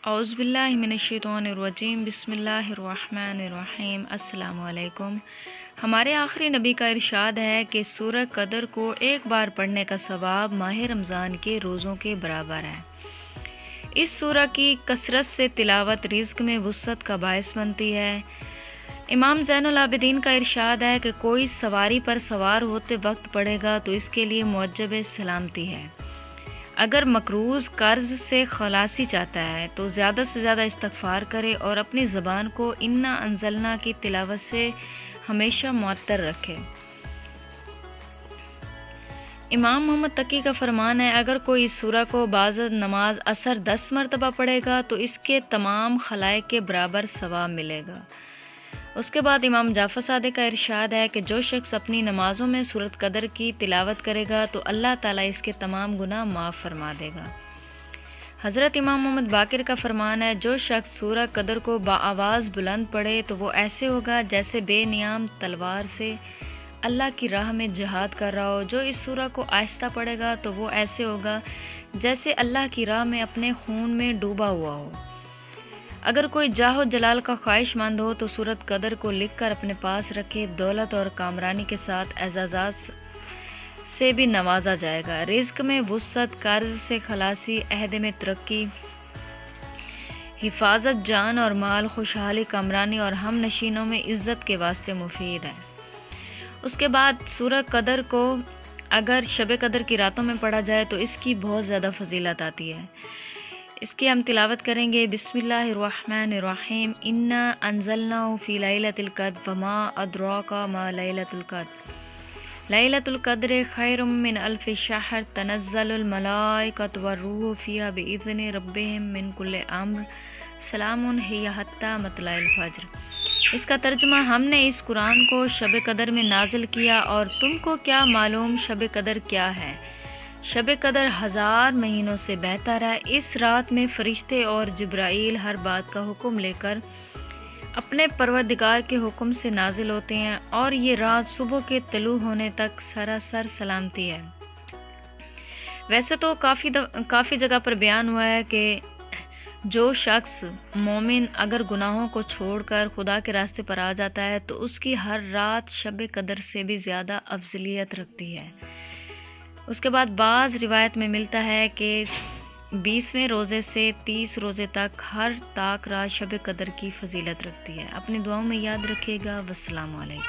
اعوذ باللہ من الشیطان الرجیم بسم اللہ الرحمن الرحیم۔ السلام علیکم۔ ہمارے آخری نبی کا ارشاد ہے کہ سورہ قدر کو ایک بار پڑھنے کا ثواب ماہ رمضان کے روزوں کے برابر ہے۔ اس سورہ کی کثرت سے تلاوت رزق میں وسعت کا باعث بنتی ہے۔ امام زین العابدین کا ارشاد ہے کہ کوئی سواری پر سوار ہوتے وقت پڑھے گا تو اس کے لیے موجب سلامتی ہے۔ اگر مقروض قرض سے خلاصی چاہتا ہے تو زیادہ سے زیادہ استغفار کرے اور اپنی زبان کو انا انزلنا کی تلاوت سے ہمیشہ معطر رکھے۔ امام محمد تقی کا فرمان ہے، اگر کوئی اس سورہ کو بعد نماز عصر 10 مرتبہ پڑھے گا تو اس کے تمام خلائق کے برابر ثواب ملے گا۔ اس کے بعد امام جعفر صادق کا ارشاد ہے کہ جو شخص اپنی نمازوں میں سورۃ قدر کی تلاوت کرے گا تو اللہ تعالیٰ اس کے تمام گناہ معاف فرما دے گا۔ حضرت امام محمد باقر کا فرمان ہے، جو شخص سورہ قدر کو بآواز بلند پڑھے تو وہ ایسے ہوگا جیسے بے نیام تلوار سے اللہ کی راہ میں جہاد کر رہا ہو۔ جو اس سورہ کو آہستہ پڑھے گا تو وہ ایسے ہوگا جیسے اللہ کی راہ میں اپنے خون میں ڈوبا ہوا ہو۔ اگر کوئی جاہ و جلال کا خواہش مند ہو تو سورۃ قدر کو لکھ کر اپنے پاس رکھے، دولت اور کامرانی کے ساتھ اعزازات سے بھی نوازا جائے گا۔ رزق میں وسعت، قرض سے خلاصی، عہد میں ترقی، حفاظت جان اور مال، خوشحالی، کامرانی اور ہم نشینوں میں عزت کے واسطے مفید ہے۔ اس کے بعد سورہ قدر کو اگر شب قدر کی راتوں میں پڑھا جائے تو اس کی بہت زیادہ فضیلت آتی ہے۔ اس کی ہم تلاوت کریں گے۔ بسم اللہ الرحمن الرحیم۔ انا انزلناہ فی لیلۃ القدر وما ادراک ما لیلۃ القدر لیلۃ القدر خیر من الف شہر تنزل الملائکۃ والروح فیہا باذن ربہم من کل امر سلام ہی حتی مطلع الفجر۔ اس کا ترجمہ، ہم نے اس قرآن کو شب قدر میں نازل کیا اور تم کو کیا معلوم شب قدر کیا ہے؟ شب قدر 1000 مہینوں سے بہتر ہے۔ اس رات میں فرشتے اور جبرائیل ہر بات کا حکم لے کر اپنے پروردگار کے حکم سے نازل ہوتے ہیں اور یہ رات صبح کے طلوع ہونے تک سراسر سلامتی ہے۔ ویسے تو کافی جگہ پر بیان ہوا ہے کہ جو شخص مومن اگر گناہوں کو چھوڑ کر خدا کے راستے پر آ جاتا ہے تو اس کی ہر رات شب قدر سے بھی زیادہ افضلیت رکھتی ہے۔ اس کے بعد بعض روایت میں ملتا ہے کہ 20ویں روزے سے 30 روزے تک ہر طاق رات شب قدر کی فضیلت رکھتی ہے۔ اپنی دعاؤں میں یاد رکھیے گا۔ والسلام علیکم۔